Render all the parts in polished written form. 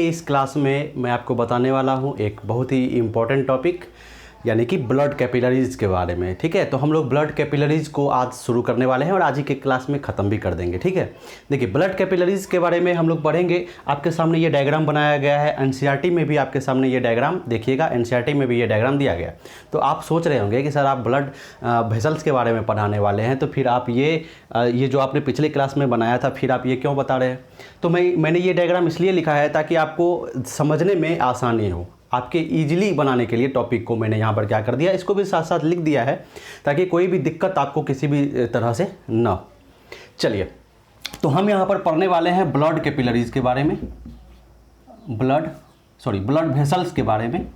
इस क्लास में मैं आपको बताने वाला हूँ एक बहुत ही इम्पोर्टेंट टॉपिक, यानी कि ब्लड कैपिलरीज़ के बारे में। ठीक है, तो हम लोग ब्लड कैपिलरीज़ को आज शुरू करने वाले हैं और आज ही के क्लास में ख़त्म भी कर देंगे। ठीक है, देखिए ब्लड कैपिलरीज़ के बारे में हम लोग पढ़ेंगे। आपके सामने ये डायग्राम बनाया गया है, एनसीईआरटी में भी आपके सामने ये डायग्राम देखिएगा, एनसीईआरटी में भी ये डायग्राम दिया गया। तो आप सोच रहे होंगे कि सर आप ब्लड वेसल्स के बारे में पढ़ाने वाले हैं, तो फिर आप ये जो आपने पिछले क्लास में बनाया था, फिर आप ये क्यों बता रहे हैं? तो मैंने ये डायग्राम इसलिए लिखा है ताकि आपको समझने में आसानी हो, आपके इजीली बनाने के लिए टॉपिक को मैंने यहाँ पर क्या कर दिया, इसको भी साथ साथ लिख दिया है ताकि कोई भी दिक्कत आपको किसी भी तरह से ना हो। चलिए, तो हम यहाँ पर पढ़ने वाले हैं ब्लड कैपिलरीज़ के बारे में, ब्लड वेसल्स के बारे में,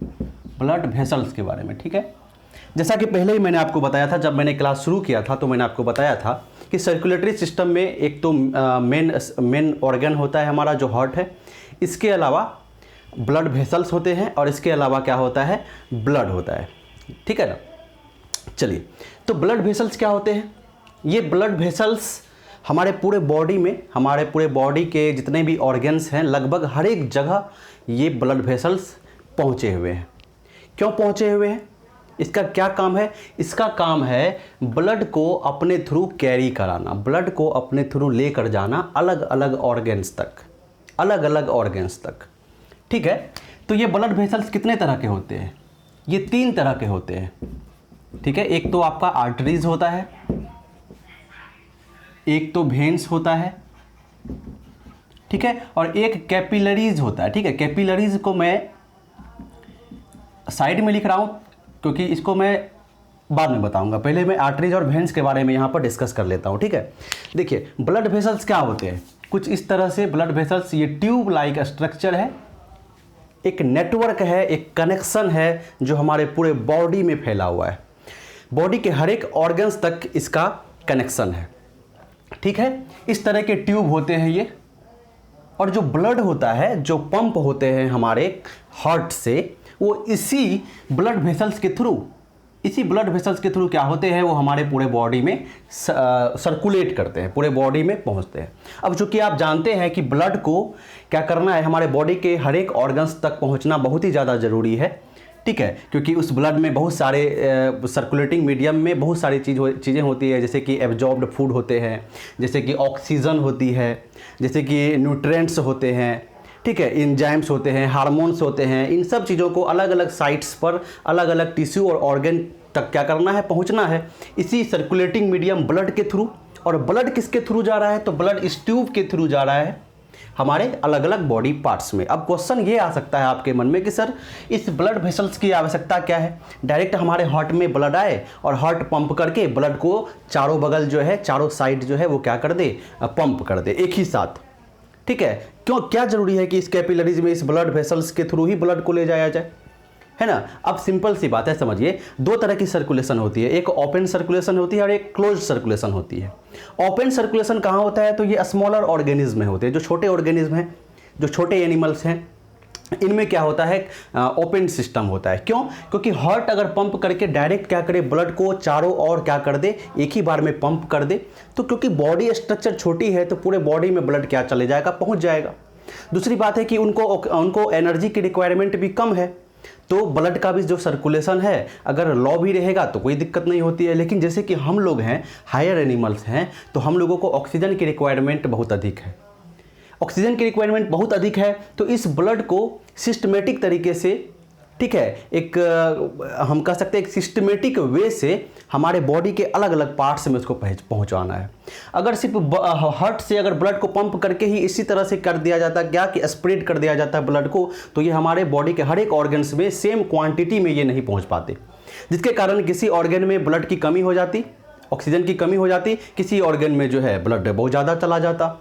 ब्लड वेसल्स के बारे में। ठीक है, जैसा कि पहले ही मैंने आपको बताया था, जब मैंने क्लास शुरू किया था तो मैंने आपको बताया था कि सर्कुलेटरी सिस्टम में एक तो मेन ऑर्गन होता है हमारा जो हार्ट है, इसके अलावा ब्लड वेसल्स होते हैं और इसके अलावा क्या होता है, ब्लड होता है। ठीक है ना। चलिए, तो ब्लड वेसल्स क्या होते हैं? ये ब्लड वेसल्स हमारे पूरे बॉडी में, हमारे पूरे बॉडी के जितने भी ऑर्गन्स हैं, लगभग हर एक जगह ये ब्लड वेसल्स पहुँचे हुए हैं। क्यों पहुँचे हुए हैं? इसका क्या काम है? इसका काम है ब्लड को अपने थ्रू कैरी कराना, ब्लड को अपने थ्रू लेकर जाना अलग अलग ऑर्गन्स तक, अलग अलग ऑर्गन्स तक। ठीक है, तो ये ब्लड वेसल्स कितने तरह के होते हैं? ये 3 तरह के होते हैं। ठीक है, एक तो आपका आर्टरीज होता है, एक तो वेन्स होता है, ठीक है, और एक कैपिलरीज होता है। ठीक है, कैपिलरीज को मैं साइड में लिख रहा हूं क्योंकि इसको मैं बाद में बताऊंगा। पहले मैं आर्टरीज और वेन्स के बारे में यहां पर डिस्कस कर लेता हूं। ठीक है, देखिए ब्लड वेसल्स क्या होते हैं, कुछ इस तरह से ब्लड वेसल्स, ये ट्यूब लाइक स्ट्रक्चर है, एक नेटवर्क है, एक कनेक्शन है जो हमारे पूरे बॉडी में फैला हुआ है, बॉडी के हर एक ऑर्गन्स तक इसका कनेक्शन है। ठीक है, इस तरह के ट्यूब होते हैं ये, और जो ब्लड होता है, जो पंप होते हैं हमारे हार्ट से, वो इसी ब्लड वेसल्स के थ्रू क्या होते हैं, वो हमारे पूरे बॉडी में सर्कुलेट करते हैं, पूरे बॉडी में पहुंचते हैं। अब चूंकि आप जानते हैं कि ब्लड को क्या करना है, हमारे बॉडी के हर एक ऑर्गन्स तक पहुंचना बहुत ही ज़्यादा ज़रूरी है। ठीक है, क्योंकि उस ब्लड में बहुत सारे सर्कुलेटिंग मीडियम में बहुत सारी चीज़ें होती है, जैसे कि एब्जॉर्ब्ड फूड होते हैं, जैसे कि ऑक्सीजन होती है, जैसे कि न्यूट्रिएंट्स होते हैं, ठीक है, एंजाइम्स होते हैं, हार्मोन्स होते हैं। इन सब चीज़ों को अलग अलग साइट्स पर, अलग अलग टिश्यू और ऑर्गन तक क्या करना है, पहुंचना है, इसी सर्कुलेटिंग मीडियम ब्लड के थ्रू। और ब्लड किसके थ्रू जा रहा है? तो ब्लड इस ट्यूब के थ्रू जा रहा है हमारे अलग अलग बॉडी पार्ट्स में। अब क्वेश्चन ये आ सकता है आपके मन में कि सर इस ब्लड वेसल्स की आवश्यकता क्या है? डायरेक्ट हमारे हार्ट में ब्लड आए और हार्ट पंप करके ब्लड को चारों बगल जो है, चारों साइड जो है वो क्या कर दे, पंप कर दे एक ही साथ। ठीक है, क्यों, क्या जरूरी है कि इस कैपिलरीज में इस ब्लड वेसल्स के थ्रू ही ब्लड को ले जाया जाए, है ना? अब सिंपल सी बात है, समझिए, 2 तरह की सर्कुलेशन होती है, एक ओपन सर्कुलेशन होती है और एक क्लोज सर्कुलेशन होती है। ओपन सर्कुलेशन कहाँ होता है? तो ये स्मॉलर ऑर्गेनिज्म में होते हैं, जो छोटे ऑर्गेनिज्म हैं, जो छोटे एनिमल्स हैं, इनमें क्या होता है, ओपन सिस्टम होता है। क्यों? क्योंकि हार्ट अगर पंप करके डायरेक्ट क्या करे, ब्लड को चारों ओर क्या कर दे, एक ही बार में पंप कर दे, तो क्योंकि बॉडी स्ट्रक्चर छोटी है तो पूरे बॉडी में ब्लड क्या चले जाएगा, पहुंच जाएगा। दूसरी बात है कि उनको एनर्जी की रिक्वायरमेंट भी कम है, तो ब्लड का भी जो सर्कुलेशन है अगर लो भी रहेगा तो कोई दिक्कत नहीं होती है। लेकिन जैसे कि हम लोग हैं, हायर एनिमल्स हैं, तो हम लोगों को ऑक्सीजन की रिक्वायरमेंट बहुत अधिक है, ऑक्सीजन की रिक्वायरमेंट बहुत अधिक है। तो इस ब्लड को सिस्टमेटिक तरीके से, ठीक है, एक हम कह सकते हैं एक सिस्टमेटिक वे से हमारे बॉडी के अलग अलग पार्ट्स में उसको पहुंचाना है। अगर सिर्फ हार्ट से अगर ब्लड को पंप करके ही इसी तरह से कर दिया जाता, क्या कि स्प्रेड कर दिया जाता है ब्लड को, तो ये हमारे बॉडी के हर एक ऑर्गन्स में सेम क्वांटिटी में ये नहीं पहुंच पाते, जिसके कारण किसी ऑर्गन में ब्लड की कमी हो जाती, ऑक्सीजन की कमी हो जाती, किसी ऑर्गन में जो है ब्लड बहुत ज़्यादा चला जाता।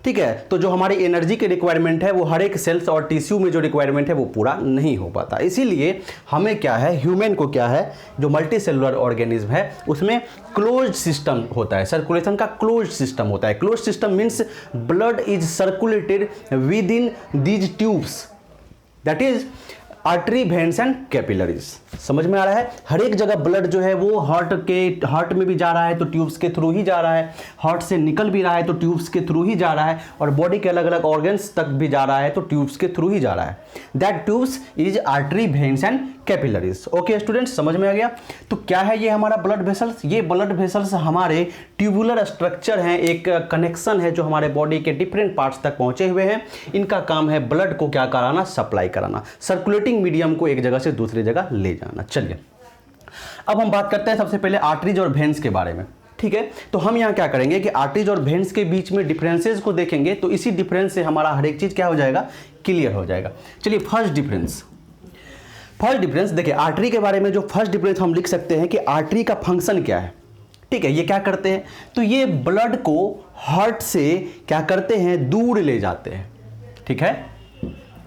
ठीक है, तो जो हमारी एनर्जी की रिक्वायरमेंट है वो हर एक सेल्स और टिश्यू में जो रिक्वायरमेंट है वो पूरा नहीं हो पाता। इसीलिए हमें क्या है, ह्यूमन को क्या है, जो मल्टी सेलुलर ऑर्गेनिज्म है उसमें क्लोज सिस्टम होता है, सर्कुलेशन का क्लोज सिस्टम होता है। Close system means blood is circulated with in these tubes, that is artery, veins and capillaries. समझ में आ रहा है? हर एक जगह ब्लड जो है वो हार्ट में भी जा रहा है तो ट्यूब्स के थ्रू ही जा रहा है, हार्ट से निकल भी रहा है तो ट्यूब्स के थ्रू ही जा रहा है, और बॉडी के अलग अलग ऑर्गन्स तक भी जा रहा है तो ट्यूब्स के थ्रू ही जा रहा है। That tubes is artery, veins and capillaries. Okay students, समझ में आ गया? तो क्या है ये हमारा ब्लड वेसल्स? ये ब्लड वेसल्स हमारे ट्यूबुलर स्ट्रक्चर हैं, एक कनेक्शन है जो हमारे बॉडी के डिफरेंट पार्ट्स तक पहुंचे हुए हैं। इनका काम है ब्लड को क्या कराना? सप्लाई कराना, सर्कुलेटिंग मीडियम को एक जगह से दूसरी जगह ले जाना। चलिए अब हम बात करते हैं सबसे पहले आर्टरीज और वेन्स के बारे में। ठीक है, तो हम यहाँ क्या करेंगे कि आर्टरीज और वेन्स के बीच में डिफरेंसेस को देखेंगे, तो इसी डिफरेंस से हमारा हर एक चीज क्या हो जाएगा? क्लियर हो जाएगा। चलिए फर्स्ट डिफरेंस देखिए, आर्टरी के बारे में जो फर्स्ट डिफरेंस हम लिख सकते हैं कि आर्टरी का फंक्शन क्या है। ठीक है, ये क्या करते हैं? तो ये ब्लड को हार्ट से क्या करते हैं? दूर ले जाते हैं। ठीक है,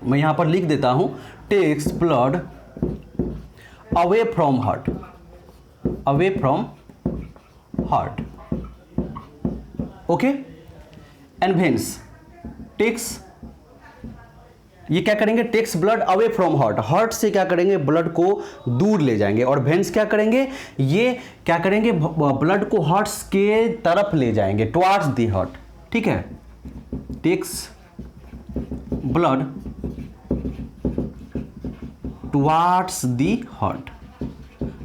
मैं यहां पर लिख देता हूं, takes blood away from heart, away from heart. Okay, and veins takes, ये क्या करेंगे? Takes blood away from heart, heart से क्या करेंगे? ब्लड को दूर ले जाएंगे। और वेन्स क्या करेंगे? ये क्या करेंगे? ब्लड को हार्ट के तरफ ले जाएंगे, टुवार्ड्स दी हार्ट। ठीक है, takes blood towards the heart.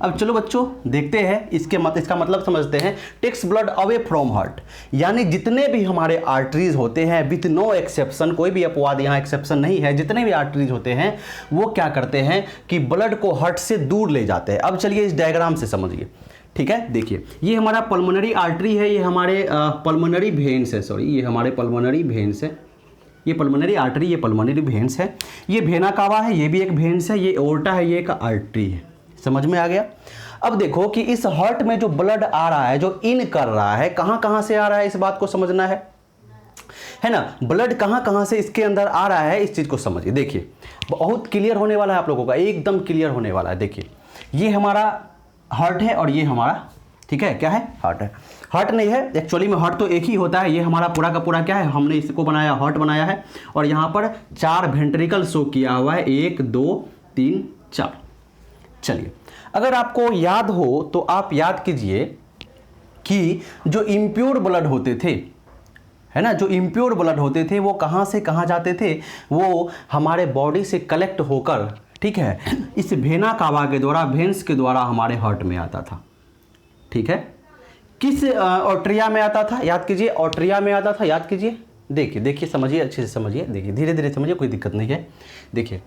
अब चलो बच्चों देखते हैं इसका मतलब समझते हैं। Takes blood away from heart, यानी जितने भी हमारे आर्टरीज होते हैं, विथ नो एक्सेप्शन, कोई भी अपवाद यहाँ एक्सेप्शन नहीं है, जितने भी आर्टरीज होते हैं वो क्या करते हैं कि ब्लड को हार्ट से दूर ले जाते हैं। अब चलिए इस डायग्राम से समझिए। ठीक है, देखिए ये हमारा पल्मोनरी आर्टरी है, ये हमारे पल्मोनरी वेन्स है, सॉरी ये हमारे पल्मोनरी वेन्स है, ये पल्मोनरी आर्टरी, ये पल्मोनरी वेन्स है, ये वेना कावा है, ये भी एक वेन्स है, ये एओर्टा है, ये एक आर्टरी है। समझ में आ गया? अब देखो कि इस हार्ट में जो ब्लड आ रहा है, जो इन कर रहा है, कहां कहां से आ रहा है, इस बात को समझना है ना? ब्लड कहां कहां से इसके अंदर आ रहा है, इस चीज को समझिए। देखिए बहुत क्लियर होने वाला है आप लोगों का, एकदम क्लियर होने वाला है। देखिए ये हमारा हार्ट है और ये हमारा, ठीक है, क्या है? हार्ट है। हार्ट नहीं है एक्चुअली में, हार्ट तो एक ही होता है। ये हमारा पूरा का पूरा क्या है? हमने इसको बनाया, हार्ट बनाया है, और यहां पर 4 वेंट्रिकल शो किया हुआ है, 1 2 3 4। चलिए अगर आपको याद हो तो आप याद कीजिए कि जो इम्प्योर ब्लड होते थे, है ना, जो इम्प्योर ब्लड होते थे वो कहाँ से कहाँ जाते थे? वो हमारे बॉडी से कलेक्ट होकर, ठीक है, इस वेना कावा के द्वारा, वेन्स के द्वारा हमारे हार्ट में आता था। ठीक है, किस ऑर्ट्रिया में आता था? याद कीजिए, ऑर्ट्रिया में आता था, याद कीजिए। देखिए समझिए, अच्छे से समझिए, देखिए धीरे धीरे समझिए, कोई दिक्कत नहीं है। देखिए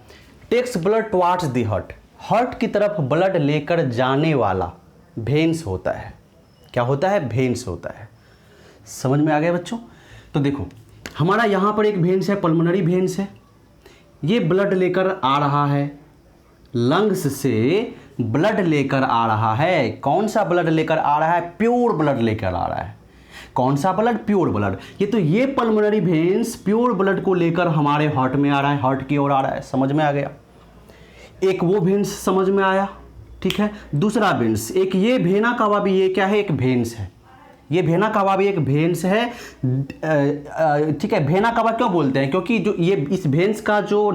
takes blood towards the heart, heart की तरफ ब्लड लेकर जाने वाला वेन्स होता है। क्या होता है? वेन्स होता है। समझ में आ गया बच्चों? तो देखो हमारा यहाँ पर एक वेन्स है, पल्मोनरी वेन्स है, ये ब्लड लेकर आ रहा है, लंग्स से ब्लड लेकर आ रहा है। कौन सा ब्लड लेकर आ रहा है? प्योर ब्लड लेकर आ रहा है। कौन सा ब्लड? Pure blood. ये पल्मोनरी वेन्स प्योर ब्लड को लेकर हमारे हार्ट में आ रहा है, हार्ट की ओर आ रहा है। समझ में आ गया? एक वो वेन्स समझ में आया, ठीक है। दूसरा वेन्स, एक ये वेना कावा भी, ये क्या है? एक वेन्स है। ये वेना कावा भी एक वेन्स है, ठीक है। वेना कावा क्यों बोलते हैं? क्योंकि जो ये इस वेन्स का जो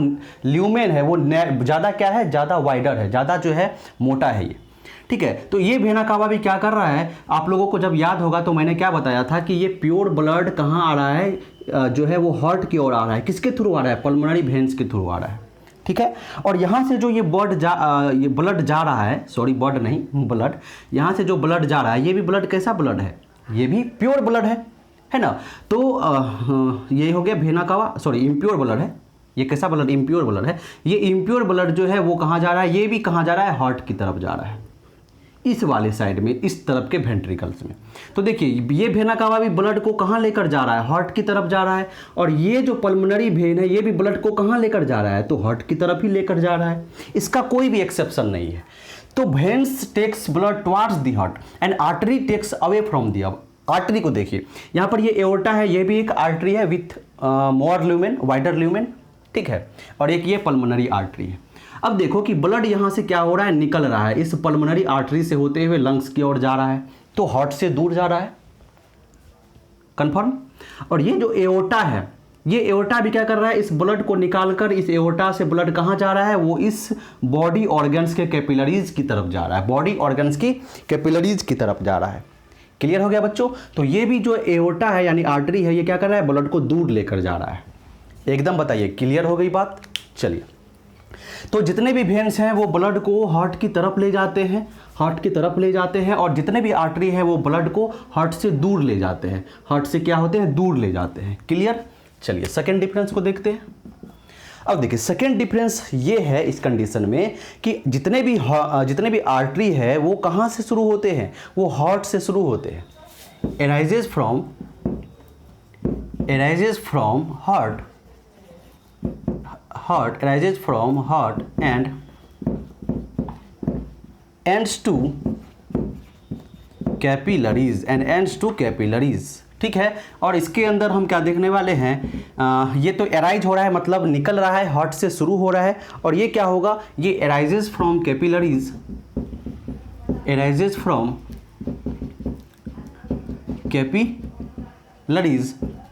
ल्यूमेन है वो ज़्यादा क्या है? ज़्यादा वाइडर है, ज़्यादा जो है मोटा है ये, ठीक है। तो ये वेना कावा भी क्या कर रहा है? आप लोगों को जब याद होगा तो मैंने क्या बताया था कि ये प्योर ब्लड कहाँ आ रहा है? जो है वो हार्ट की ओर आ रहा है। किसके थ्रू आ रहा है? पल्मोनरी वेन्स के थ्रू आ रहा है, ठीक है। और यहाँ से जो ये ये ब्लड जा रहा है, सॉरी ब्लड नहीं, ब्लड, यहाँ से जो ब्लड जा रहा है, ये भी ब्लड कैसा ब्लड है? ये भी प्योर ब्लड है ना। तो ये हो गया vena cava, sorry impure blood है। ये कैसा ब्लड? इम्प्योर ब्लड है। ये इम्प्योर ब्लड जो है वो कहाँ जा रहा है? ये भी कहाँ जा रहा है? हार्ट की तरफ जा रहा है, इस वाले साइड में, इस तरफ के वेंट्रिकल्स में। तो देखिए ये वेना कावा भी ब्लड को कहाँ लेकर जा रहा है? हार्ट की तरफ जा रहा है। और ये जो पल्मोनरी वेन है ये भी ब्लड को कहाँ लेकर जा रहा है? तो हार्ट की तरफ ही लेकर जा रहा है। इसका कोई भी एक्सेप्शन नहीं है। तो veins takes blood towards the heart and artery takes away from the. अब आर्टरी को देखिए, यहाँ पर ये एओर्टा है, ये भी एक आर्टरी है with more lumen, wider lumen, ठीक है। और एक ये पल्मोनरी आर्टरी है। अब देखो कि ब्लड यहाँ से क्या हो रहा है? निकल रहा है, इस पल्मोनरी आर्टरी से होते हुए लंग्स की ओर जा रहा है, तो हार्ट से दूर जा रहा है, कंफर्म। और ये जो एओर्टा है, ये एओर्टा भी क्या कर रहा है, इस ब्लड को निकालकर इस एओर्टा से ब्लड कहाँ जा रहा है, वो इस बॉडी ऑर्गन्स के कैपिलरीज की तरफ जा रहा है, बॉडी ऑर्गन्स की कैपिलरीज की तरफ जा रहा है। क्लियर हो गया बच्चों। तो ये भी जो एओर्टा है यानी आर्टरी है, ये क्या कर रहा है, ब्लड को दूर लेकर जा रहा है। एकदम बताइए, क्लियर हो गई बात। चलिए, तो जितने भी वेन्स हैं वो ब्लड को हार्ट की तरफ ले जाते हैं, हार्ट की तरफ ले जाते हैं, और जितने भी आर्टरी हैं वो ब्लड को हार्ट से दूर ले जाते हैं, हार्ट से क्या होते हैं, दूर ले जाते हैं। क्लियर। चलिए सेकंड डिफरेंस को देखते हैं। अब देखिए सेकंड डिफरेंस ये है इस कंडीशन में कि जितने भी आर्टरी है वो कहाँ से शुरू होते हैं, वो हार्ट से शुरू होते हैं। arises from heart arises from heart and ends to capillaries ठीक है। और इसके अंदर हम क्या देखने वाले हैं, ये तो एराइज हो रहा है मतलब निकल रहा है, हार्ट से शुरू हो रहा है, और ये क्या होगा, ये arises from capillaries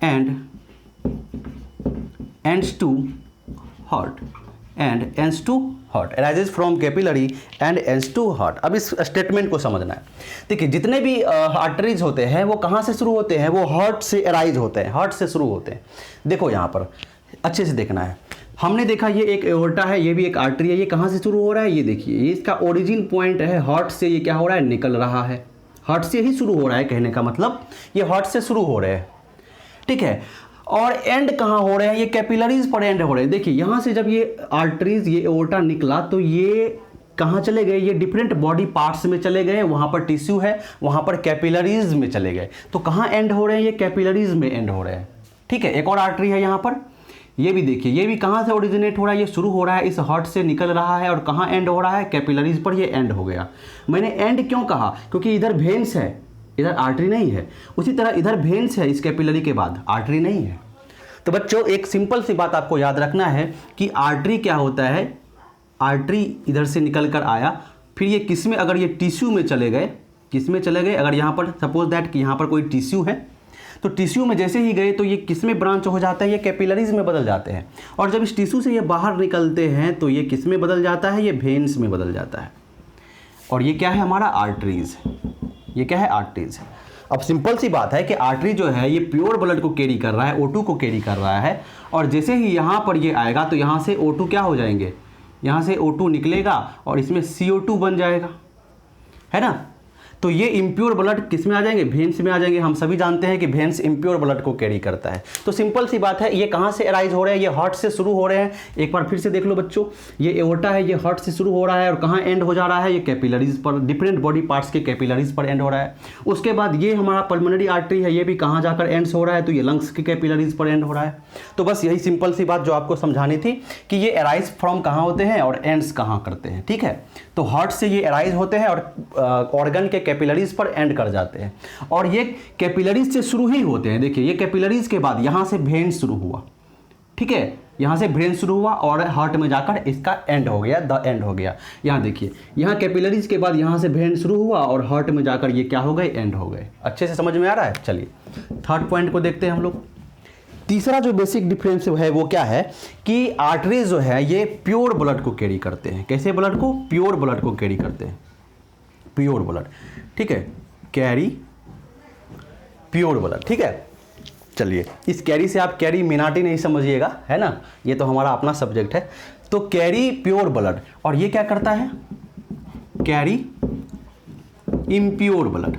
and ends to heart arises from capillary and ends to heart। अब इस स्टेटमेंट को समझना है। देखिए जितने भी आर्टरीज होते हैं वो कहाँ से शुरू होते हैं, वो हार्ट से एराइज होते हैं, हार्ट से शुरू होते हैं। देखो यहाँ पर अच्छे से देखना है। हमने देखा ये एक एओर्टा है, ये भी एक आर्टरी है, ये कहाँ से शुरू हो रहा है, ये देखिए ये इसका ओरिजिन पॉइंट है, हार्ट से ये क्या हो रहा है, निकल रहा है, हार्ट से ही शुरू हो रहा है, कहने का मतलब ये हार्ट से शुरू हो रहे हैं। ठीक है। और एंड कहाँ हो रहे हैं, ये कैपिलरीज पर एंड हो रहे हैं। देखिए यहाँ से जब ये आर्टरीज, ये एओर्टा निकला तो ये कहाँ चले गए, ये डिफरेंट बॉडी पार्ट्स में चले गए, वहाँ पर टिश्यू है, वहाँ पर कैपिलरीज में चले गए। तो कहाँ एंड हो रहे हैं, ये कैपिलरीज में एंड हो रहे हैं। ठीक है। एक और आर्टरी है यहाँ पर, ये भी देखिए, ये भी कहाँ से ओरिजिनेट हो रहा है, ये शुरू हो रहा है, इस हार्ट से निकल रहा है, और कहाँ एंड हो रहा है, कैपिलरीज पर ये एंड हो गया। मैंने एंड क्यों कहा, क्योंकि इधर वेन्स है, इधर आर्टरी नहीं है। उसी तरह इधर वेन्स है, इस कैपिलरी के बाद आर्टरी नहीं है। तो बच्चों एक सिंपल सी बात आपको याद रखना है कि आर्टरी क्या होता है, आर्टरी इधर से निकल कर आया, फिर ये किस में, अगर ये टिश्यू में चले गए, किस में चले गए, अगर यहाँ पर सपोज दैट कि यहाँ पर कोई टिश्यू है, तो टिश्यू में जैसे ही गए तो ये किस में ब्रांच हो जाते हैं, ये कैपिलरीज में बदल जाते हैं। और जब इस टिश्यू से ये बाहर निकलते हैं तो ये किस में बदल जाता है, ये वेन्स में बदल जाता है। और ये क्या है हमारा, आर्टरीज। ये क्या है, आर्टरीज। अब सिंपल सी बात है कि आर्टरी जो है ये प्योर ब्लड को कैरी कर रहा है, O2 को कैरी कर रहा है, और जैसे ही यहाँ पर ये आएगा तो यहाँ से O2 क्या हो जाएंगे, यहाँ से O2 निकलेगा और इसमें CO2 बन जाएगा, है ना। तो ये इम्प्योर ब्लड किस में आ जाएंगे, वेन्स में आ जाएंगे। हम सभी जानते हैं कि वेन्स इम्प्योर ब्लड को कैरी करता है। तो सिंपल सी बात है, ये कहाँ से अराइज हो रहे हैं, ये हार्ट से शुरू हो रहे हैं। एक बार फिर से देख लो बच्चों, ये एओर्टा है, ये हार्ट से शुरू हो रहा है, और कहाँ एंड हो जा रहा है, ये कैपिलरीज पर, डिफरेंट बॉडी पार्ट्स के कैपिलरीज पर एंड हो रहा है। उसके बाद ये हमारा पल्मोनरी आर्टरी है, ये भी कहाँ जाकर एंड्स हो रहा है, तो ये लंग्स के कैपिलरीज पर एंड हो रहा है। तो बस यही सिंपल सी बात जो आपको समझानी थी कि ये अराइज फ्रॉम कहाँ होते हैं और एंड्स कहाँ करते हैं। ठीक है। तो हार्ट से ये अराइज होते हैं और ऑर्गन के कैपिलरीज पर एंड कर जाते हैं, और ये कैपिलरीज से शुरू ही होते हैं। देखिए ये कैपिलरीज के बाद यहाँ से वेन शुरू हुआ, ठीक है, यहाँ से वेन शुरू हुआ और हार्ट में जाकर इसका एंड हो गया, द एंड हो गया। यहाँ देखिए, यहाँ कैपिलरीज के बाद यहाँ से वेन शुरू हुआ और हार्ट में जाकर ये क्या हो गए, एंड हो गए। अच्छे से समझ में आ रहा है। चलिए थर्ड पॉइंट को देखते हैं हम लोग। तीसरा जो बेसिक डिफरेंस है वो क्या है कि आर्टरीज जो है ये प्योर ब्लड को कैरी करते हैं। कैसे ब्लड को, प्योर ब्लड को कैरी करते हैं, प्योर ब्लड। ठीक है, कैरी प्योर ब्लड। ठीक है। चलिए इस कैरी से आप कैरी मिनाटी नहीं समझिएगा, है ना, ये तो हमारा अपना सब्जेक्ट है। तो कैरी प्योर ब्लड, और ये क्या करता है, carry impure blood,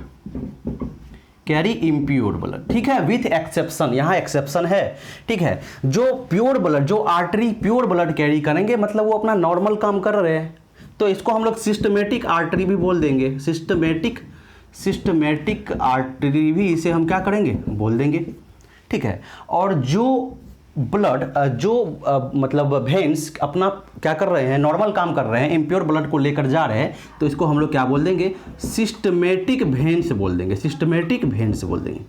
carry impure blood. ठीक है, विथ एक्सेप्शन, यहाँ एक्सेप्शन है। ठीक है, जो प्योर ब्लड, जो आर्टरी प्योर ब्लड कैरी करेंगे मतलब वो अपना नॉर्मल काम कर रहे हैं, तो इसको हम लोग सिस्टमेटिक आर्टरी भी बोल देंगे। सिस्टमेटिक आर्टरी भी इसे हम क्या करेंगे, बोल देंगे। ठीक है। और जो ब्लड, मतलब वेन्स अपना क्या कर रहे हैं, नॉर्मल काम कर रहे हैं, इम्प्योर ब्लड को लेकर जा रहे हैं, तो इसको हम लोग क्या बोल देंगे, सिस्टमेटिक वेन्स बोल देंगे, सिस्टमेटिक वेन्स बोल देंगे।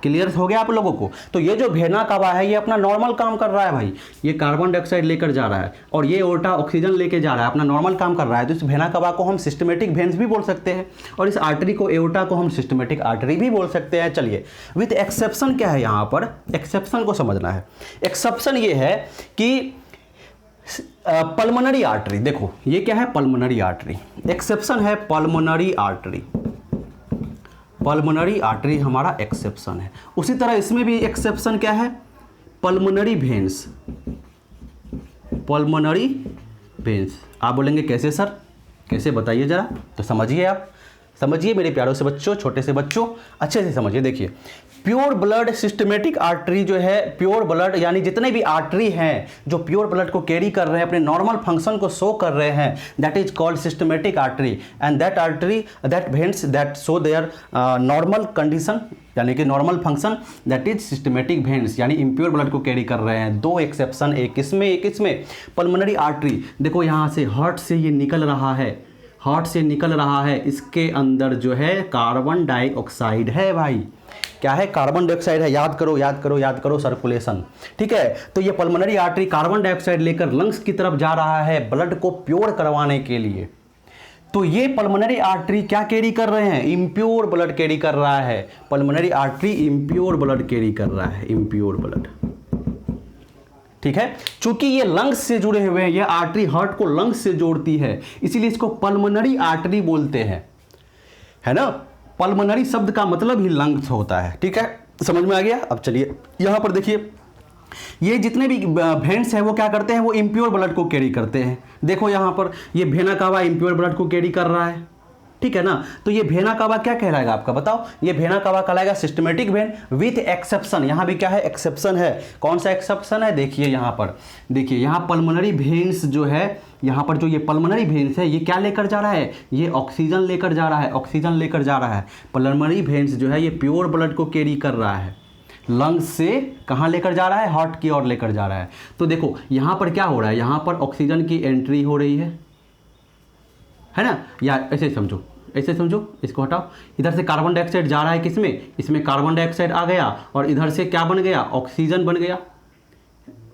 क्लियर हो गया आप लोगों को। तो ये जो वेना कावा है ये अपना नॉर्मल काम कर रहा है भाई, ये कार्बन डाइऑक्साइड लेकर जा रहा है और ये एओर्टा ऑक्सीजन लेके जा रहा है, अपना नॉर्मल काम कर रहा है। तो इस वेना कावा को हम सिस्टमेटिक वेन्स भी बोल सकते हैं और इस आर्टरी को एओर्टा को हम सिस्टमेटिक आर्टरी भी बोल सकते हैं। चलिए विथ एक्सेप्शन क्या है यहाँ पर, एक्सेप्शन को समझना है। एक्सेप्शन ये है कि पल्मोनरी आर्टरी, देखो ये क्या है पल्मोनरी आर्टरी, एक्सेप्शन है पल्मोनरी आर्टरी, पल्मोनरी आर्टरी हमारा एक्सेप्शन है। उसी तरह इसमें भी एक्सेप्शन क्या है पल्मोनरी वेन्स, पल्मोनरी वेन्स। आप बोलेंगे कैसे सर, कैसे बताइए जरा, तो समझिए आप, समझिए मेरे प्यारों से बच्चों, छोटे से बच्चों, अच्छे से समझिए। देखिए प्योर ब्लड सिस्टमेटिक आर्टरी जो है, प्योर ब्लड यानी जितने भी आर्टरी हैं जो प्योर ब्लड को कैरी कर रहे हैं, अपने नॉर्मल फंक्शन को शो कर रहे हैं, that is called systematic artery and that artery that veins that show their normal condition यानी कि normal function, that is systematic veins, यानी इम्प्योर ब्लड को कैरी कर रहे हैं। दो एक्सेप्शन, एक इसमें पल्मोनरी आर्टरी, देखो यहाँ से हार्ट से ये निकल रहा है, हार्ट से निकल रहा है, इसके अंदर जो है कार्बन डाइऑक्साइड है भाई, क्या है कार्बन डाइऑक्साइड है, याद करो याद करो याद करो, सर्कुलेशन, ठीक है। तो ये पल्मोनरी आर्टरी कार्बन डाइऑक्साइड लेकर लंग्स की तरफ जा रहा है ब्लड को प्योर करवाने के लिए। तो ये पल्मोनरी आर्टरी क्या कैरी कर रहे हैं, इम्प्योर ब्लड कैरी कर रहा है, pulmonary artery impure blood carry कर रहा है, इम्प्योर ब्लड, ठीक है। चूंकि ये लंग्स से जुड़े हुए हैं, ये आर्टरी हार्ट को लंग्स से जोड़ती है, इसीलिए इसको पल्मोनरी आर्टरी बोलते हैं, है ना। पल्मोनरी शब्द का मतलब ही लंग्स होता है, ठीक है, समझ में आ गया। अब चलिए यहां पर देखिए, ये जितने भी वेन्स हैं वो क्या करते हैं, वो इम्प्योर ब्लड को कैरी करते हैं। देखो यहां पर ये वेना कावा इम्प्योर ब्लड को कैरी कर रहा है, ठीक है ना। तो ये वेना कावा क्या कहलाएगा आपका, बताओ, ये वेना कावा कहलाएगा सिस्टमेटिक वेन विथ एक्सेप्शन। यहां भी क्या है एक्सेप्शन है, कौन सा एक्सेप्शन है, देखिए यहां पर, देखिए यहां पल्मोनरी वेन्स जो है, यहां पर जो ये पल्मोनरी वेन्स है ये क्या लेकर जा रहा है, ये ऑक्सीजन लेकर जा रहा है, ऑक्सीजन लेकर जा रहा है। पल्मोनरी वेन्स जो है ये प्योर ब्लड को कैरी कर रहा है, लंग्स से कहाँ लेकर जा रहा है, हार्ट की ओर लेकर जा रहा है। तो देखो यहां पर क्या हो रहा है, यहां पर ऑक्सीजन की एंट्री हो रही है ना, या ऐसे समझो, ऐसे समझो, इसको हटाओ, इधर से कार्बन डाइऑक्साइड जा रहा है किसमें, इसमें कार्बन डाइऑक्साइड आ गया और इधर से क्या बन गया, ऑक्सीजन बन गया,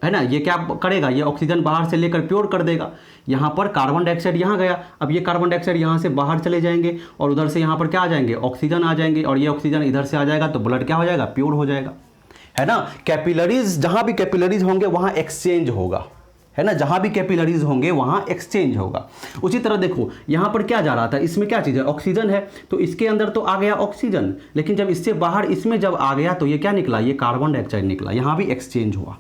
है ना। ये क्या करेगा, ये ऑक्सीजन बाहर से लेकर प्योर कर देगा। यहाँ पर कार्बन डाइऑक्साइड यहाँ गया, अब ये कार्बन डाइऑक्साइड यहाँ से बाहर चले जाएंगे और उधर से यहाँ पर क्या आ जाएंगे, ऑक्सीजन आ जाएंगे और ये ऑक्सीजन इधर से आ जाएगा, तो ब्लड क्या हो जाएगा, प्योर हो जाएगा, है ना। कैपिलरीज, जहाँ भी कैपिलरीज होंगे वहाँ एक्सचेंज होगा, है ना, जहां भी कैपिलरीज होंगे वहां एक्सचेंज होगा। उसी तरह देखो यहां पर क्या जा रहा था, इसमें क्या चीज़ है, ऑक्सीजन है, तो इसके अंदर तो आ गया ऑक्सीजन, लेकिन जब इससे बाहर इसमें जब आ गया तो ये क्या निकला, ये कार्बन डाइऑक्साइड निकला, यहां भी एक्सचेंज हुआ।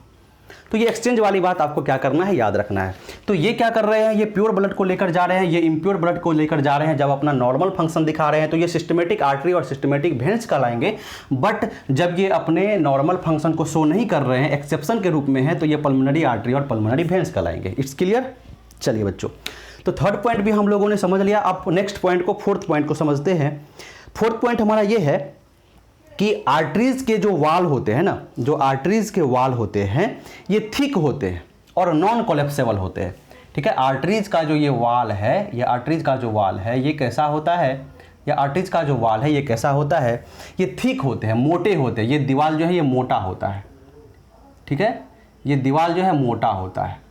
तो ये एक्सचेंज वाली बात आपको क्या करना है, याद रखना है। तो ये क्या कर रहे हैं, ये प्योर ब्लड को लेकर जा रहे हैं, ये इम्प्योर ब्लड को लेकर जा रहे हैं। जब अपना नॉर्मल फंक्शन दिखा रहे हैं तो ये सिस्टमेटिक आर्टरी और सिस्टमेटिक वेन्स कहलाएंगे, बट जब ये अपने नॉर्मल फंक्शन को शो नहीं कर रहे हैं, एक्सेप्शन के रूप में है, तो ये पल्मोनरी आर्टरी और पल्मोनरी वेन्स कहलाएंगे। It's clear. चलिए बच्चों, तो थर्ड पॉइंट भी हम लोगों ने समझ लिया। अब नेक्स्ट पॉइंट को, फोर्थ पॉइंट को समझते हैं। फोर्थ पॉइंट हमारा ये है कि आर्टरीज के जो वाल होते हैं ना, जो आर्टरीज के वाल होते हैं ये थिक होते हैं और नॉन कोलेप्सेबल होते हैं, ठीक है। आर्टरीज का जो ये वाल है, ये आर्टरीज का जो वाल है ये कैसा होता है, ये आर्टरीज का जो वाल है ये कैसा होता है, ये थिक होते हैं, मोटे होते हैं। ये दीवार जो है ये मोटा होता है, ठीक है, ये दीवार जो है मोटा होता है,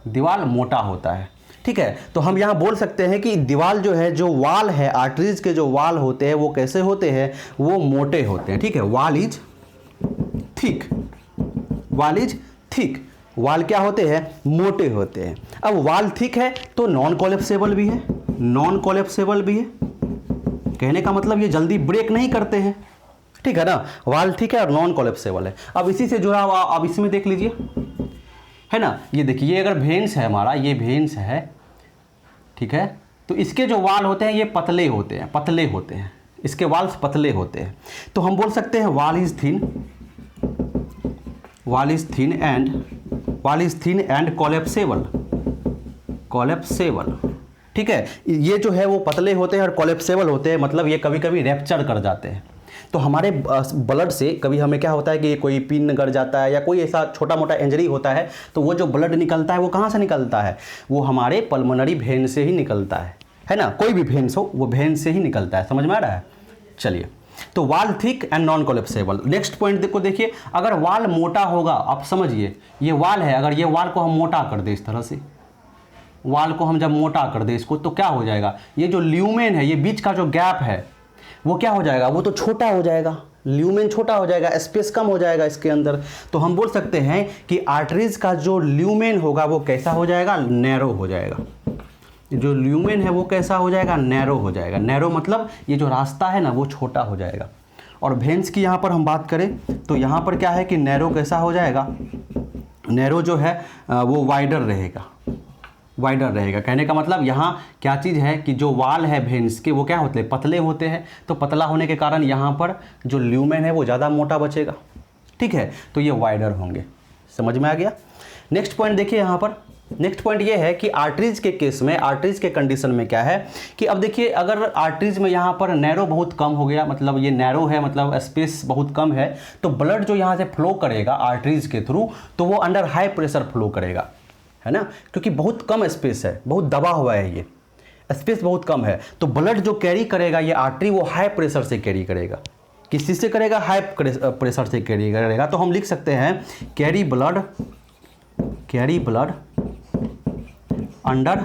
दीवार मोटा होता है, ठीक है। तो हम यहाँ बोल सकते हैं कि दीवार जो है, जो वाल है, आर्टरीज के जो वाल होते हैं वो कैसे होते हैं, वो मोटे होते हैं, ठीक है। वाल इज थिक, वाल इज थिक, वाल क्या होते हैं, मोटे होते हैं। अब वाल थिक है तो नॉन कोलेप्सेबल भी है, नॉन कोलेप्सेबल भी है, कहने का मतलब ये जल्दी ब्रेक नहीं करते हैं, ठीक है ना। वाल थिक है और नॉन कोलेप्सेबल है। अब इसी से जुड़ा हुआ अब इसमें देख लीजिए, है ना, ये देखिए, ये अगर वेन्स है हमारा, ये वेन्स है, ठीक है, तो इसके जो वाल होते हैं ये पतले होते हैं, पतले होते हैं, इसके वाल्स पतले होते हैं। तो हम बोल सकते हैं wall is thin, wall is thin and, wall is thin and collapsible, collapsible, ठीक है। ये जो है वो पतले होते हैं और कोलेप्सेबल होते हैं, मतलब ये कभी कभी रैप्चर कर जाते हैं। तो हमारे ब्लड से कभी हमें क्या होता है कि कोई पिन गड़ जाता है या कोई ऐसा छोटा मोटा इंजरी होता है, तो वो जो ब्लड निकलता है वो कहाँ से निकलता है, वो हमारे पल्मोनरी वेन से ही निकलता है ना। कोई भी वेन्स हो वो वेन से ही निकलता है, समझ में आ रहा है। चलिए तो wall thick and non collapsible. Next point देखो, देखिए अगर वाल मोटा होगा, आप समझिए ये वाल है, अगर ये वाल को हम मोटा कर दें इस तरह से, वाल को हम जब मोटा कर दें इसको, तो क्या हो जाएगा, ये जो ल्यूमेन है, ये बीच का जो गैप है वो क्या हो जाएगा, वो तो छोटा हो जाएगा, ल्यूमेन छोटा हो जाएगा, स्पेस कम हो जाएगा इसके अंदर। तो हम बोल सकते हैं कि आर्टरीज का जो ल्यूमेन होगा वो कैसा हो जाएगा, नैरो हो जाएगा। जो ल्यूमेन है वो कैसा हो जाएगा, नैरो हो जाएगा। नैरो मतलब ये जो रास्ता है ना वो छोटा हो जाएगा। और वेन्स की यहाँ पर हम बात करें तो यहाँ पर क्या है कि नैरो कैसा हो जाएगा, नैरो जो है वो वाइडर रहेगा, वाइडर रहेगा। कहने का मतलब यहाँ क्या चीज़ है कि जो वाल है वेन्स के वो क्या होते हैं, पतले होते हैं। तो पतला होने के कारण यहाँ पर जो ल्यूमेन है वो ज़्यादा मोटा बचेगा, ठीक है, तो ये वाइडर होंगे। समझ में आ गया। नेक्स्ट पॉइंट देखिए यहाँ पर, नेक्स्ट पॉइंट ये है कि आर्टरीज के केस में, आर्टरीज के कंडीशन में क्या है कि अब देखिए अगर आर्टरीज में यहाँ पर नैरो बहुत कम हो गया, मतलब ये नैरो है, मतलब स्पेस बहुत कम है, तो ब्लड जो यहाँ से फ्लो करेगा आर्टरीज के थ्रू तो वो अंडर हाई प्रेशर फ्लो करेगा, है ना, क्योंकि बहुत कम स्पेस है, बहुत दबा हुआ है, ये स्पेस बहुत कम है। तो ब्लड जो कैरी करेगा ये आर्टरी वो हाई प्रेशर से कैरी करेगा। किस चीज़ से करेगा, हाई प्रेशर से कैरी करेगा। तो हम लिख सकते हैं carry blood under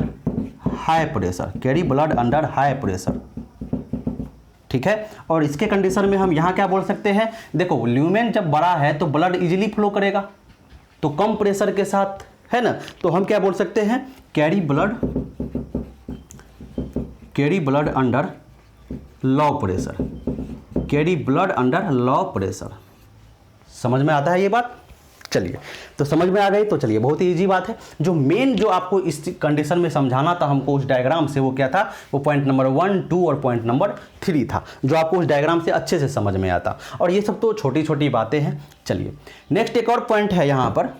high pressure, carry blood under high pressure, ठीक है। और इसके कंडीशन में हम यहाँ क्या बोल सकते हैं, देखो ल्यूमेन जब बड़ा है तो ब्लड इजीली फ्लो करेगा, तो कम प्रेशर के साथ, है ना, तो हम क्या बोल सकते हैं, carry blood under low pressure, carry blood under low pressure. समझ में आता है ये बात। चलिए, तो समझ में आ गई। तो चलिए, बहुत ही इजी बात है। जो मेन जो आपको इस कंडीशन में समझाना था हमको उस डायग्राम से, वो क्या था, वो पॉइंट नंबर 1, 2 और पॉइंट नंबर 3 था, जो आपको उस डायग्राम से अच्छे से समझ में आता। और ये सब तो छोटी छोटी बातें हैं। चलिए नेक्स्ट एक और पॉइंट है यहाँ पर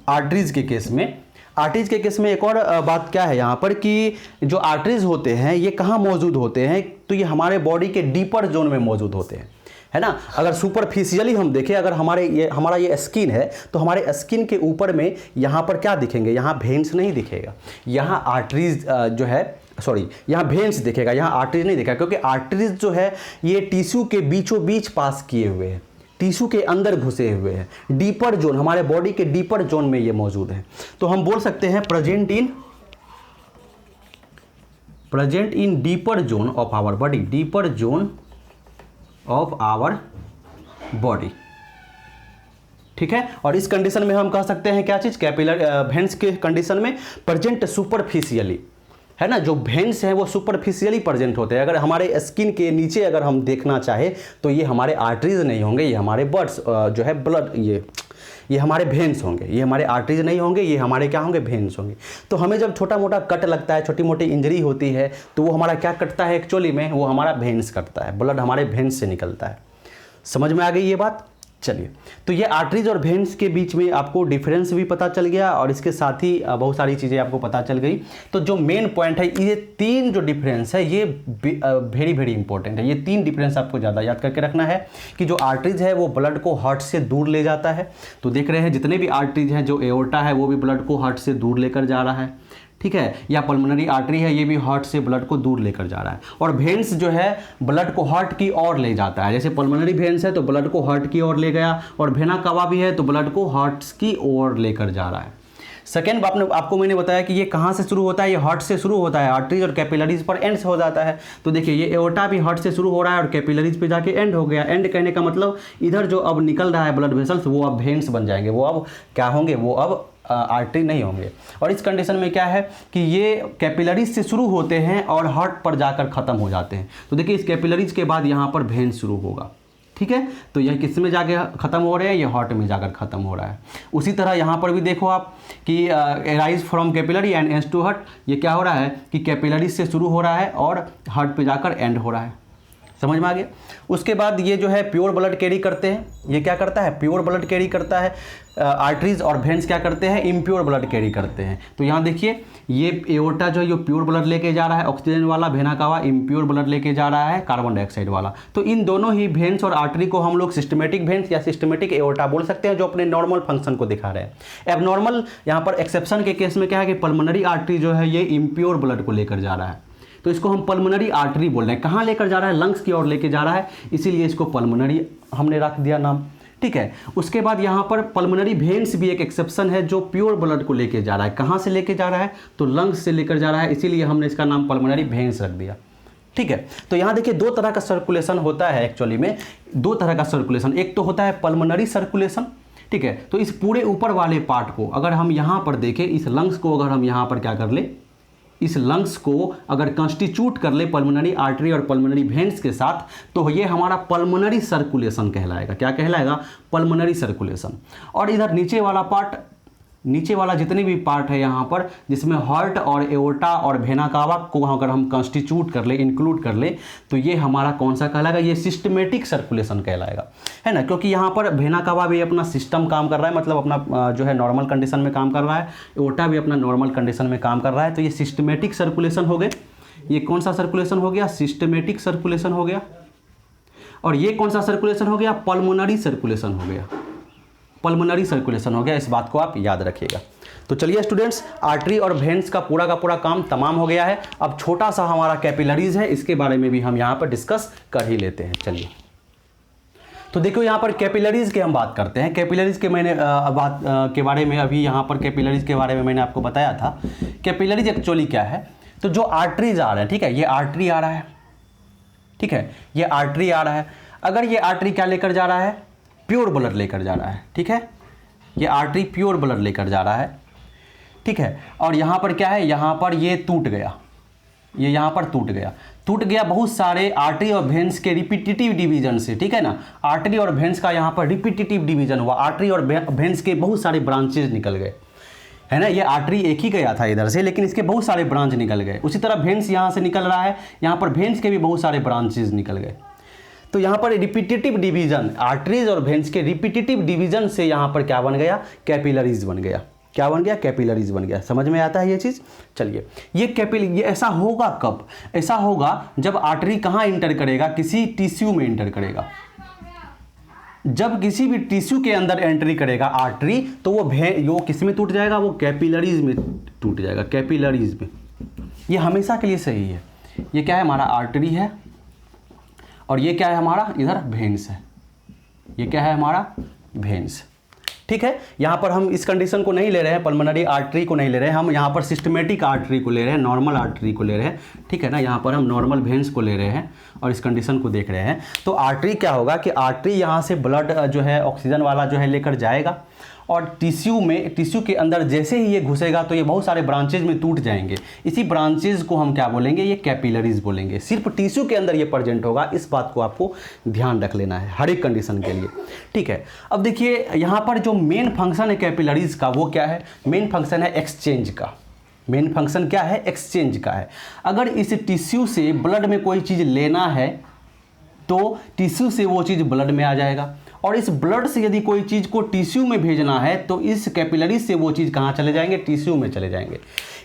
आर्टरीज के केस में। आर्टरीज के केस में एक और बात क्या है यहाँ पर कि जो आर्टरीज होते हैं ये कहाँ मौजूद होते हैं, तो ये हमारे बॉडी के डीपर जोन में मौजूद होते हैं, है ना। अगर सुपरफिशियली हम देखें, अगर हमारा ये स्किन है तो हमारे स्किन के ऊपर में यहाँ पर क्या दिखेंगे, यहाँ वेन्स नहीं दिखेगा, यहाँ आर्टरीज जो है, सॉरी यहाँ वेन्स दिखेगा, यहाँ आर्टरीज नहीं दिखेगा, क्योंकि आर्टरीज जो है ये टिश्यू के बीचों बीच पास किए हुए हैं, टिश्यू के अंदर घुसे हुए हैं, डीपर जोन, हमारे बॉडी के डीपर जोन में ये मौजूद है। तो हम बोल सकते हैं present in deeper zone of our body, deeper zone of our body, ठीक है। और इस कंडीशन में हम कह सकते हैं क्या चीज, कैपिलर वेन्स के कंडीशन में प्रेजेंट सुपरफिशियली, है ना, जो वेन्स हैं वो सुपरफिशियली प्रेजेंट होते हैं। अगर हमारे स्किन के नीचे अगर हम देखना चाहे तो ये हमारे आर्टरीज नहीं होंगे, ये हमारे बर्ड्स जो है ब्लड, ये हमारे वेन्स होंगे, ये हमारे आर्टरीज नहीं होंगे, ये हमारे क्या होंगे, वेन्स होंगे। तो हमें जब छोटा मोटा कट लगता है, छोटी मोटी इंजरी होती है, तो वो हमारा क्या कटता है एक्चुअली में, वो हमारा वेन्स कटता है, ब्लड हमारे वेन्स से निकलता है। समझ में आ गई ये बात। चलिए, तो ये आर्टरीज और वेन्स के बीच में आपको डिफरेंस भी पता चल गया और इसके साथ ही बहुत सारी चीज़ें आपको पता चल गई। तो जो मेन पॉइंट है, ये 3 जो डिफरेंस है ये वेरी वेरी इंपॉर्टेंट है। ये 3 डिफरेंस आपको ज़्यादा याद करके रखना है कि जो आर्टरीज है वो ब्लड को हार्ट से दूर ले जाता है। तो देख रहे हैं जितने भी आर्टरीज हैं, जो एओर्टा है वो भी ब्लड को हार्ट से दूर लेकर जा रहा है, ठीक है, या पल्मोनरी आर्टरी है ये भी हार्ट से ब्लड को दूर लेकर जा रहा है। और वेन्स जो है ब्लड को हार्ट की ओर ले जाता है, जैसे पल्मोनरी वेन्स है तो ब्लड को हार्ट की ओर ले गया, और वेना कावा भी है तो ब्लड को हार्ट की ओर लेकर जा रहा है। सेकेंड आपको मैंने बताया कि ये कहाँ से शुरू होता है, ये हार्ट से शुरू होता है, आर्टरीज और कैपिलरीज पर एंड हो जाता है। तो देखिए ये एओर्टा भी हार्ट से शुरू हो रहा है और कैपिलरीज पे जाके एंड हो गया। एंड कहने का मतलब इधर जो अब निकल रहा है ब्लड वेसल्स वो अब वेन्स बन जाएंगे, वो अब क्या होंगे, वो अब आर्टरी नहीं होंगे। और इस कंडीशन में क्या है कि ये कैपिलरीज से शुरू होते हैं और हार्ट पर जाकर ख़त्म हो जाते हैं। तो देखिए इस कैपिलरीज के बाद यहाँ पर वेन्स शुरू होगा, ठीक है। तो यह किस में जाके ख़त्म हो रहे हैं, ये हार्ट में जाकर ख़त्म हो रहा है। उसी तरह यहाँ पर भी देखो आप कि arise from capillary and ends to heart, ये क्या हो रहा है कि कैपिलरीज से शुरू हो रहा है और हार्ट पे जाकर एंड हो रहा है। समझ में आ गया। उसके बाद ये जो है प्योर ब्लड कैरी करते हैं, ये क्या करता है, प्योर ब्लड कैरी करता है। आर्टरीज और वेन्स क्या करते हैं, इम्प्योर ब्लड कैरी करते हैं। तो यहाँ देखिए ये एओर्टा जो है ये प्योर ब्लड लेके जा रहा है ऑक्सीजन वाला, वेना कावा इम्प्योर ब्लड लेके जा रहा है कार्बन डाइऑक्साइड वाला। तो इन दोनों ही वेन्स और आर्टरी को हम लोग सिस्टमेटिक वेन्स या सिस्टमेटिक एओर्टा बोल सकते हैं, जो अपने नॉर्मल फंक्शन को दिखा रहे हैं। एबनॉर्मल यहाँ पर एक्सेप्शन के केस में क्या है कि पल्मोनरी आर्टरी जो है ये इम्प्योर ब्लड को लेकर जा रहा है। तो इसको हम पल्मोनरी आर्टरी बोल रहे हैं। कहाँ लेकर जा रहा है? लंग्स की ओर लेके जा रहा है, इसीलिए इसको पल्मोनरी हमने रख दिया नाम, ठीक है। उसके बाद यहाँ पर पल्मोनरी वेन्स भी एक एक्सेप्शन है जो प्योर ब्लड को लेके जा रहा है। कहाँ से लेके जा रहा है? तो लंग्स से लेकर जा रहा है, इसीलिए हमने इसका नाम पल्मोनरी वेन्स रख दिया, ठीक है। तो यहाँ देखिए दो तरह का सर्कुलेशन होता है, एक्चुअली में दो तरह का सर्कुलेशन। एक तो होता है पल्मोनरी सर्कुलेशन, ठीक है। तो इस पूरे ऊपर वाले पार्ट को अगर हम यहाँ पर देखें, इस लंग्स को अगर हम यहाँ पर क्या कर ले, इस लंग्स को अगर कंस्टिट्यूट कर ले पल्मोनरी आर्टरी और पल्मोनरी वेन्स के साथ, तो ये हमारा पल्मोनरी सर्कुलेशन कहलाएगा। क्या कहलाएगा? Pulmonary circulation. और इधर नीचे वाला पार्ट, नीचे वाला जितने भी पार्ट है यहाँ पर, जिसमें हार्ट और एओर्टा और वेना कावा को अगर हम कंस्टिट्यूट कर ले, इंक्लूड कर ले, तो ये हमारा कौन सा कहलाएगा? ये सिस्टमेटिक सर्कुलेशन कहलाएगा, है ना। क्योंकि यहाँ पर वेना कावा भी अपना सिस्टम काम कर रहा है, मतलब अपना जो है नॉर्मल कंडीशन में काम कर रहा है, एओर्टा भी अपना नॉर्मल कंडीशन में काम कर रहा है। तो ये सिस्टमेटिक सर्कुलेशन हो गए। ये कौन सा सर्कुलेशन हो गया? सिस्टमेटिक सर्कुलेशन हो गया। और ये कौन सा सर्कुलेशन हो गया? पल्मोनरी सर्कुलेशन हो गया, पल्मोनरी सर्कुलेशन हो गया। इस बात को आप याद रखिएगा। तो चलिए स्टूडेंट्स, आर्टरी और वेन्स का पूरा काम तमाम हो गया है। अब छोटा सा हमारा कैपिलरीज है, इसके बारे में भी हम यहाँ पर डिस्कस कर ही लेते हैं। चलिए, तो देखो यहाँ पर कैपिलरीज की हम बात करते हैं। कैपिलरीज के मैंने बात के बारे में अभी यहाँ पर कैपिलरीज के बारे में मैंने आपको बताया था। कैपिलरीज एक्चुअली क्या है? तो जो आर्टरीज आ रहे हैं, ठीक है, ये आर्टरी आ रहा है, ठीक है, ये आर्टरी आ रहा है। अगर ये आर्टरी क्या लेकर जा रहा है? प्योर ब्लड लेकर जा रहा है, ठीक है। ये आर्टरी प्योर ब्लड लेकर जा रहा है, ठीक है। और यहाँ पर क्या है? यहाँ पर ये टूट गया, ये यहाँ पर टूट गया बहुत सारे आर्टरी और वेन्स के रिपीटेटिव डिवीजन से, ठीक है ना। आर्टरी और वेन्स का यहाँ पर रिपीटेटिव डिवीजन हुआ, आर्टरी और वेन्स के बहुत सारे ब्रांचेज निकल गए, है ना। ये आर्टरी एक ही गया था इधर से, लेकिन इसके बहुत सारे ब्रांच निकल गए। उसी तरह वेन्स यहाँ से निकल रहा है, यहाँ पर वेन्स के भी बहुत सारे ब्रांचेज निकल गए। तो यहाँ पर रिपीटेटिव डिवीजन, आर्टरीज और वेन्स के रिपीटेटिव डिवीजन से यहाँ पर क्या बन गया? कैपिलरीज बन गया। क्या बन गया? कैपिलरीज बन गया। समझ में आता है ये चीज़? चलिए, ये ऐसा होगा कब? ऐसा होगा जब आर्टरी कहाँ इंटर करेगा? किसी टिश्यू में इंटर करेगा। जब किसी भी टिश्यू के अंदर एंट्री करेगा आर्टरी, तो वो किस में टूट जाएगा? वो कैपिलरीज में टूट जाएगा, कैपिलरीज में। ये हमेशा के लिए सही है। ये क्या है? हमारा आर्टरी है, और ये क्या है? हमारा इधर वेन्स है। ये क्या है? हमारा वेन्स, ठीक है। यहाँ पर हम इस कंडीशन को नहीं ले रहे हैं, पल्मोनरी आर्टरी को नहीं ले रहे हैं, हम यहाँ पर सिस्टमेटिक आर्टरी को ले रहे हैं, नॉर्मल आर्टरी को ले रहे हैं, ठीक है ना। यहाँ पर हम नॉर्मल वेन्स को ले रहे हैं और इस कंडीशन को देख रहे हैं। तो आर्टरी क्या होगा कि आर्टरी यहाँ से ब्लड जो है ऑक्सीजन वाला जो है लेकर जाएगा, और टिश्यू के अंदर जैसे ही ये घुसेगा तो ये बहुत सारे ब्रांचेज में टूट जाएंगे। इसी ब्रांचेज को हम क्या बोलेंगे? ये कैपिलरीज बोलेंगे। सिर्फ टिश्यू के अंदर ये प्रेजेंट होगा, इस बात को आपको ध्यान रख लेना है हर एक कंडीशन के लिए, ठीक है। अब देखिए यहाँ पर जो मेन फंक्शन है कैपिलरीज का, वो क्या है? मेन फंक्शन है एक्सचेंज का। मेन फंक्शन क्या है? एक्सचेंज का है। अगर इस टिश्यू से ब्लड में कोई चीज़ लेना है तो टिश्यू से वो चीज़ ब्लड में आ जाएगा, और इस ब्लड से यदि कोई चीज़ को टिश्यू में भेजना है तो इस कैपिलरी से वो चीज़ कहाँ चले जाएंगे? टिश्यू में चले जाएंगे।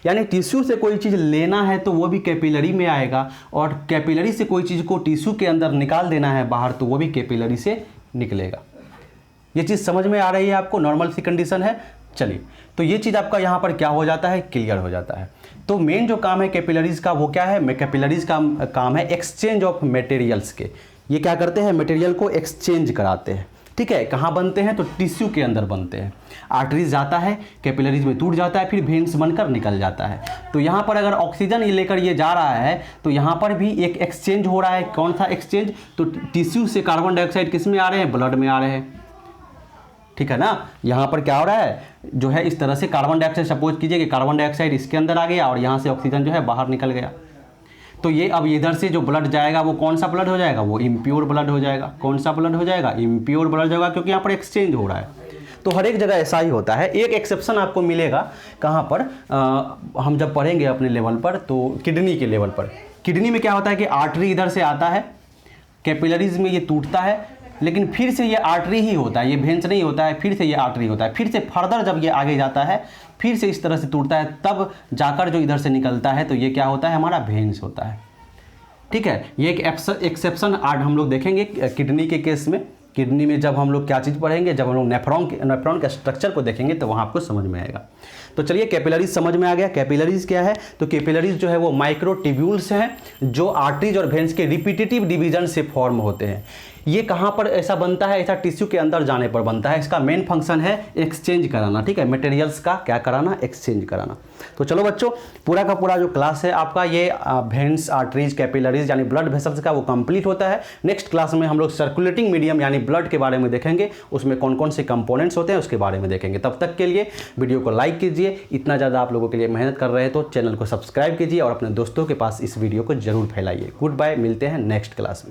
यानी टिश्यू से कोई चीज़ लेना है तो वो भी कैपिलरी में आएगा, और कैपिलरी से कोई चीज़ को टिश्यू के अंदर निकाल देना है बाहर, तो वो भी कैपिलरी से निकलेगा। ये चीज़ समझ में आ रही है आपको? नॉर्मल सी कंडीशन है। चलिए, तो ये चीज़ आपका यहाँ पर क्या हो जाता है? क्लियर हो जाता है। तो मेन जो काम है कैपिलरीज का वो क्या है? कैपिलरीज का काम है एक्सचेंज ऑफ मटेरियल्स के। ये क्या करते हैं? मटेरियल को एक्सचेंज कराते हैं, ठीक है। कहाँ बनते हैं? तो टिश्यू के अंदर बनते हैं। आर्टरीज जाता है, कैपिलरीज में टूट जाता है, फिर वेन्स बनकर निकल जाता है। तो यहाँ पर अगर ऑक्सीजन ये लेकर ये जा रहा है तो यहाँ पर भी एक एक्सचेंज हो रहा है। कौन सा एक्सचेंज? तो टिश्यू से कार्बन डाइऑक्साइड किस में आ रहे हैं? ब्लड में आ रहे हैं, ठीक है ना। यहाँ पर क्या हो रहा है? जो है इस तरह से कार्बन डाइऑक्साइड, सपोज कीजिए कि कार्बन डाइऑक्साइड इसके अंदर आ गया और यहाँ से ऑक्सीजन जो है बाहर निकल गया। तो ये अब इधर से जो ब्लड जाएगा वो कौन सा ब्लड हो जाएगा? वो इम्प्योर ब्लड हो जाएगा। कौन सा ब्लड हो जाएगा? इम्प्योर ब्लड होगा, क्योंकि यहाँ पर एक्सचेंज हो रहा है। तो हर एक जगह ऐसा ही होता है। एक एक्सेप्शन आपको मिलेगा, कहाँ पर? हम जब पढ़ेंगे अपने लेवल पर, तो किडनी के लेवल पर। किडनी में क्या होता है कि आर्टरी इधर से आता है, कैपिलरीज में ये टूटता है, लेकिन फिर से ये आर्टरी ही होता है, ये वेन्स नहीं होता है, फिर से ये आर्टरी होता है। फिर से फर्दर जब ये आगे जाता है, फिर से इस तरह से टूटता है, तब जाकर जो इधर से निकलता है तो ये क्या होता है? हमारा वेन्स होता है, ठीक है। ये एक एक्सेप्शन आज हम लोग देखेंगे किडनी के केस में, किडनी में जब हम लोग क्या चीज़ पढ़ेंगे, जब हम लोग नेफ्रॉन के स्ट्रक्चर को देखेंगे तो वहाँ आपको समझ में आएगा। तो चलिए कैपिलरीज समझ में आ गया। कैपिलरीज क्या है, तो कैपिलरीज जो है वो माइक्रो ट्यूब्यूल्स हैं जो आर्टरीज और वेन्स के रिपीटेटिव डिवीजन से फॉर्म होते हैं। ये कहाँ पर ऐसा बनता है, ऐसा टिश्यू के अंदर जाने पर बनता है। इसका मेन फंक्शन है एक्सचेंज कराना, ठीक है, मटेरियल्स का क्या कराना, एक्सचेंज कराना। तो चलो बच्चों, पूरा का पूरा जो क्लास है आपका ये वेन्स, आर्टरीज, कैपिलरीज यानी ब्लड वेसल्स का वो कंप्लीट होता है। नेक्स्ट क्लास में हम लोग सर्कुलेटिंग मीडियम यानी ब्लड के बारे में देखेंगे, उसमें कौन कौन से कंपोनेंट्स होते हैं उसके बारे में देखेंगे। तब तक के लिए वीडियो को लाइक कीजिए, इतना ज़्यादा आप लोगों के लिए मेहनत कर रहे हैं तो चैनल को सब्सक्राइब कीजिए और अपने दोस्तों के पास इस वीडियो को जरूर फैलाइए। गुड बाय, मिलते हैं नेक्स्ट क्लास में।